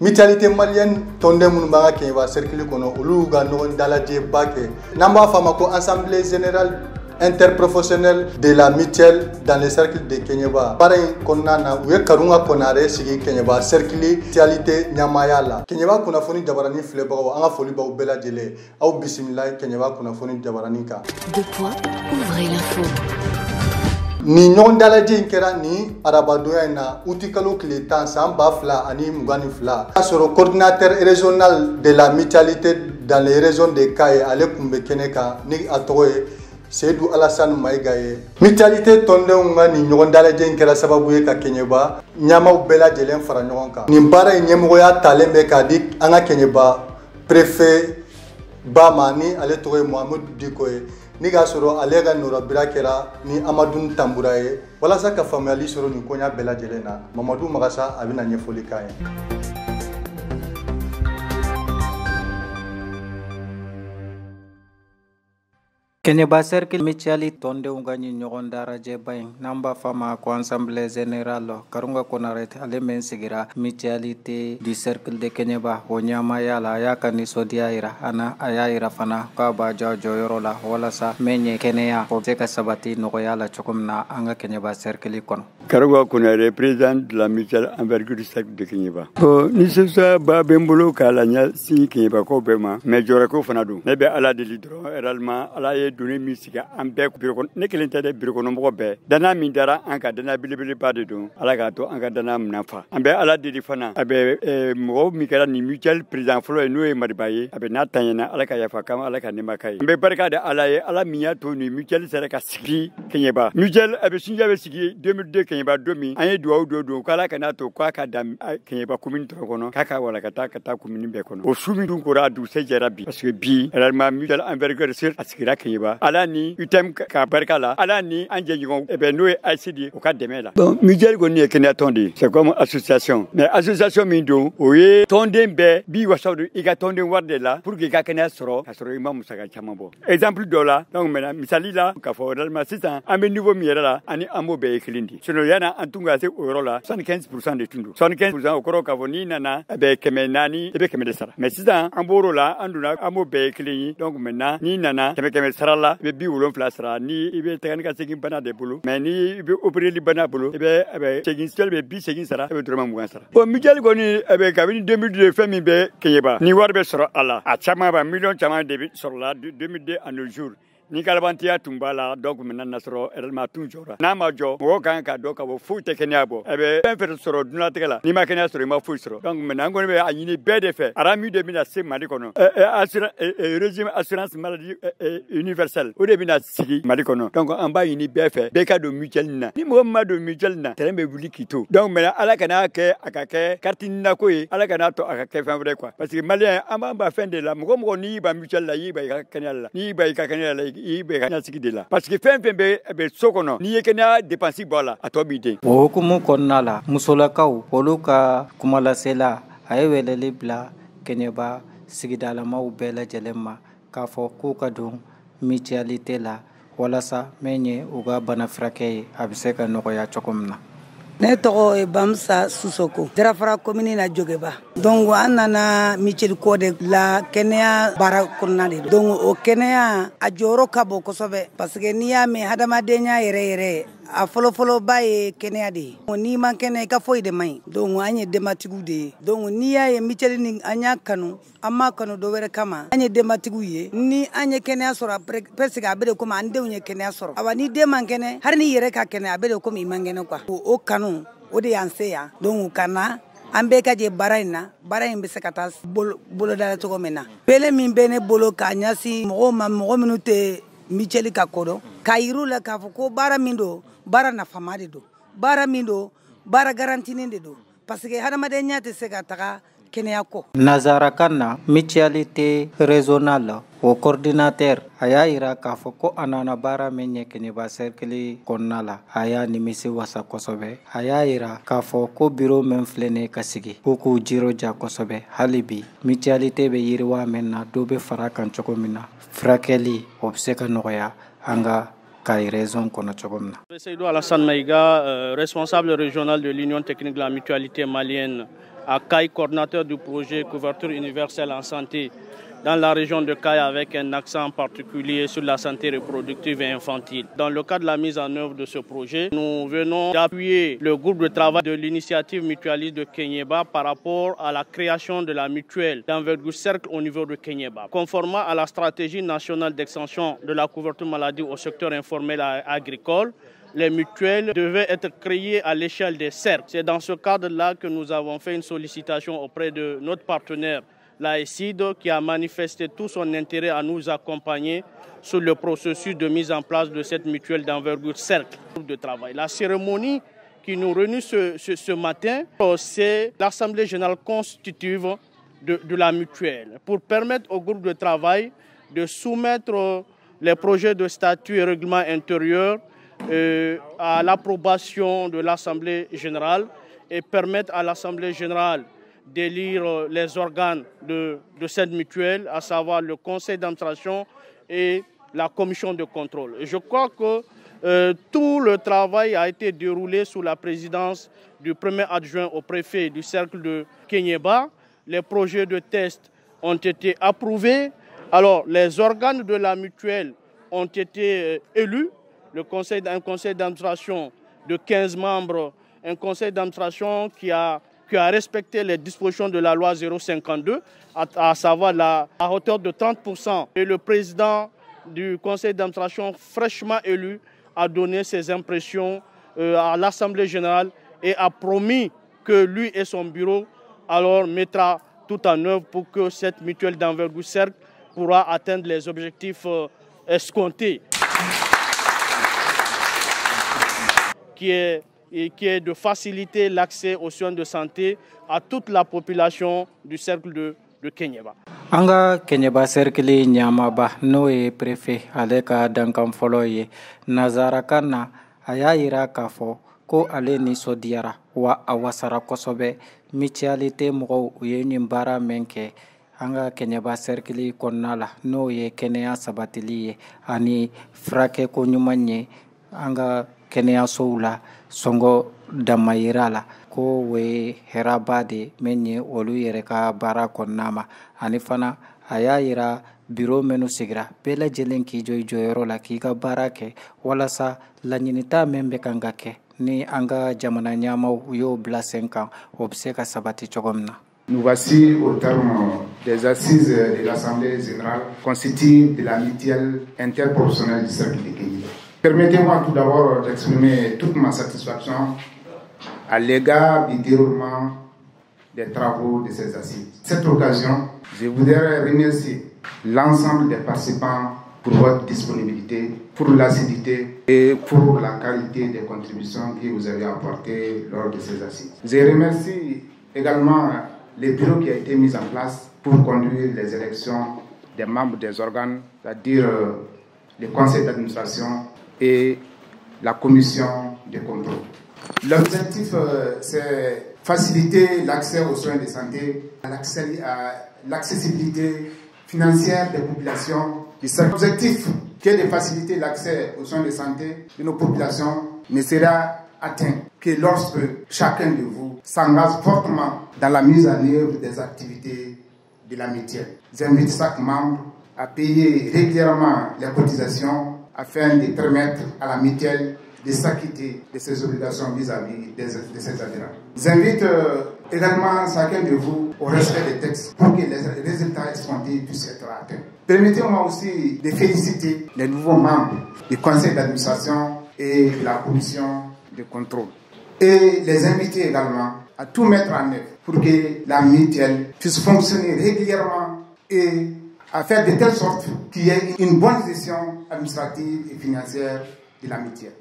mutualité malienne tonde mun banga ke va cercle kono olu ga no dalaje bake namba fama ko assemblée générale interprofessionnelle de la mutuelle dans le cercle de Kenyeba. Pareil konana uye karunga konare sigi Kenyeba cercle mutualité nyamayala. Kenyeba kuna foni jabarani flebo anga foli ba ubela jele au bismillah Kenyeba kuna foni jabarani ka. Deux points, ouvrez l'info. Ni ñon dalaje kera ni arabadoya na utikalo kletan samba fla ani mugani fla. Asoro coordinateur régional de la mutualité dans les régions de Kaye ale kumbe keneka ni atoye Seydou Alassane Maïgaye. Mutualité tonde unga ni ñogon dalaje kera sababu ye ka Kenyeba nyamaw bela jelen fara ñogon ka. Ni bara ñemgo ya talembe ka dik anga Kenyeba préfet Bamani ale toye Mohamed Dikoye. Ni ga soro ale ga nora birakera ni Amadou Tambura ye wala sa ka family soro ni konya bela jelena Mamadou Magasa abina nyefoli kaye. Kenyeba cercle mutualité tonde ungani ñogon daraje baying namba fama ko assemblée générale karunga konarete ale men sigira mutualité du cercle de Kenyeba o nyama yala yakani sodiaira ana ayaira fana ka ba jojo yorola wala sa menye Kenya ko teka sabati no yala chokumna anga Kenyeba cercle kono karunga konare président de la mutuelle envergure du cercle de Kenyeba ni ce ça ba bembolo kala nya si Kenyeba ko bema mais jora ko fana du nebe ala de lidro réellement ala donné musique en bec bureau ne kelen tade bureau no mo be dana min dara an ka dana bilibili ba de don ala ka to an ka dana mnafa an be ala de fana abe mo mi kala ni mutual président flo no e maribaye abe na tanyana ala ka yafa kam ala ka ne makai be barka da ala ye ala miya to ni mutual sere ka sigi Kenyeba mutual abe sinja be sigi 2002 Kenyeba 2000 an ye do kala ka na to kwa ka dam Kenyeba commune to kono kaka wala ka ta commune be kono o sumi dun ko ra du se jarabi parce que bi réellement mutual envergure sur askira Kenyeba ala ni utem ka barkala ala ni anje ngon ebe no ICD o ka demela bon mutuel go ni kenya tondi c'est comme association mais association mindo oye tondi be bi wasawdu iga tondi warde la pour que ka kenya soro imam musaka chamabo exemple dola donc mena misali la ka fo dal ma 600 ambe niveau miera la ani amo be klindi sono yana antunga se orola 75% de tundu 75% okoro ka voni nana be kemenani ebe kemede sara mais 600 amboro la anduna amo be klini donc maintenant ni nana keme sarala be bi wolon flasra ni ibe tegan ka segin bana de bulu mais ni ibe opéré li bana bulu ibe segin sel be bi segin sara ibe drama mugan sara o mijal goni ibe ka bi 2002 fami be Kenyeba ni warbe soro ala a chama ba million chama de soro la 2002 à nos jours ni kalabantia tumbala donc maintenant nasro elma tunjora na majo wo kan ka do ka wo fu te Kenya bo ebe en fer soro duna tegala ni ma Kenya soro ma fu soro donc maintenant ngoni be anyini be de fait arami de mina se mali kono régime assurance maladie universelle o de mina sigi mali kono donc en ba yini be fait be ka do mutuel na ni mo ma do mutuel na terembe buli kito donc maintenant ala kana ke akake kartina ko yi ala kana to akake fin vrai quoi parce que malien amba fin de la mo ni ba mutuel la yi ba Kenya la ni ba Kenya la ibe kanya sigi la parce que fembe be sokono ni yekena dépenser bola atobide o kumu konnala musolakaw oluka kumala sela ayewele libla Kenyeba sigidala mau bela jelema ka fo ku kadum mutualité la wala sa menye uga bana frake abiseka noko ya chokomna ne togo e Bamsa Susoko Terafara commune na Jogeba donc anana michel code la Kenya bara kunade donc o Kenya a joro kabo kosobe parce que niya me hadama denya yere a folo baye Kenya de ni man Kenya ka foy de mai donc anye dematigu de donc niya ye michel ni anya kanu amma kanu do were kama anye dematigu ye ni anye Kenya sora presque abede ko ande unye Kenya sora awani de man Kenya har ni yere ka Kenya abede ko mi mangene kwa o kanu o de yanseya donc kana ambe ka je baraina be se kata bolo dala to mena pele min bene bolo ka nyasi mo minute micheli ka kodo kairu la ka ko bara mindo bara na famade do bara mindo bara garantine de do parce que hada madenya te se kata Kenya ko Nazara Kanna mutualité régionale o coordinateur aya ira ka foko anana bara menye Kenyeba cercle konnala aya nimisi wasa kosobe aya ira ka foko bureau men flene kasigi kuku jiro ja kosobe halibi mutualité be yirwa menna dobe farakan chokomina frakeli obseka noya anga kai raison kono chogomna Seydou Alassane Maïga responsable régional de l'Union technique de la mutualité malienne à Caille, coordinateur du projet Couverture universelle en santé dans la région de Caille avec un accent particulier sur la santé reproductive et infantile. Dans le cadre de la mise en œuvre de ce projet, nous venons d'appuyer le groupe de travail de l'initiative mutualiste de Kenyeba par rapport à la création de la mutuelle d'envergure cercle au niveau de Kenyeba. Conformément à la stratégie nationale d'extension de la couverture maladie au secteur informel et agricole, les mutuelles devaient être créées à l'échelle des cercles. C'est dans ce cadre-là que nous avons fait une sollicitation auprès de notre partenaire, l'AECID, qui a manifesté tout son intérêt à nous accompagner sur le processus de mise en place de cette mutuelle d'envergure cercle de travail. La cérémonie qui nous réunit ce matin, c'est l'Assemblée générale constitutive de la mutuelle pour permettre au groupe de travail de soumettre les projets de statut et règlement intérieur à l'approbation de l'Assemblée générale et permettre à l'Assemblée générale d'élire les organes de cette mutuelle, à savoir le conseil d'administration et la commission de contrôle. Et je crois que tout le travail a été déroulé sous la présidence du premier adjoint au préfet du cercle de Kenyeba. Les projets de test ont été approuvés. Alors, les organes de la mutuelle ont été élus. Un conseil d'administration de 15 membres, un conseil d'administration qui a respecté les dispositions de la loi 052, à savoir à hauteur de 30%. Et le président du conseil d'administration fraîchement élu a donné ses impressions à l'Assemblée générale et a promis que lui et son bureau alors mettra tout en œuvre pour que cette mutuelle d'envergure cercle pourra atteindre les objectifs escomptés, qui est de faciliter l'accès aux soins de santé à toute la population du cercle de Kenyeba. Anga Kenyeba cercle Nyamaba noe préfet aleka dankam foloye Nazarakana ayayira kafo ko ale ni sodiara wa awasara kosobe mutualité mo uyeni mbara menke anga Kenyeba cercle konnala noye kenya sabatili ani frake ko nyumanye anga kenya soula songo damayirala ko we herabade menye olu yere ka bara konnama ani fana ayayira biro menu sigira bela jelen ki joyoro la ki ka barake wala sa lanyinita membe kangake ni anga jamana nyama yo blasenka obseka sabati chogomna. Nous voici au terme des assises de l'Assemblée générale constitutive de la mutuelle interprofessionnelle du cercle de Kenyeba. Permettez-moi tout d'abord d'exprimer toute ma satisfaction à l'égard du déroulement des travaux de ces assises. Cette occasion, je voudrais remercier l'ensemble des participants pour votre disponibilité, pour l'assiduité et pour la qualité des contributions que vous avez apportées lors de ces assises. Je remercie également le bureau qui a été mis en place pour conduire les élections des membres des organes, c'est-à-dire le conseil d'administration et la commission de contrôle. L'objectif, c'est faciliter l'accès aux soins de santé, l'accessibilité financière des populations. L'objectif qui est de faciliter l'accès aux soins de santé de nos populations ne sera atteint que lorsque chacun de vous s'engage fortement dans la mise en œuvre des activités de la mutuelle. J'invite chaque membre à payer régulièrement les cotisations afin de permettre à la mutuelle de s'acquitter de ses obligations vis-à-vis de ses adhérents. J'invite également chacun de vous au respect des textes pour que les résultats escomptés puissent être atteints. Permettez-moi aussi de féliciter les nouveaux membres du conseil d'administration et de la commission de contrôle. Et les inviter également à tout mettre en œuvre pour que la mutuelle puisse fonctionner régulièrement et à faire de telle sorte qu'il y ait une bonne gestion administrative et financière de la mutuelle.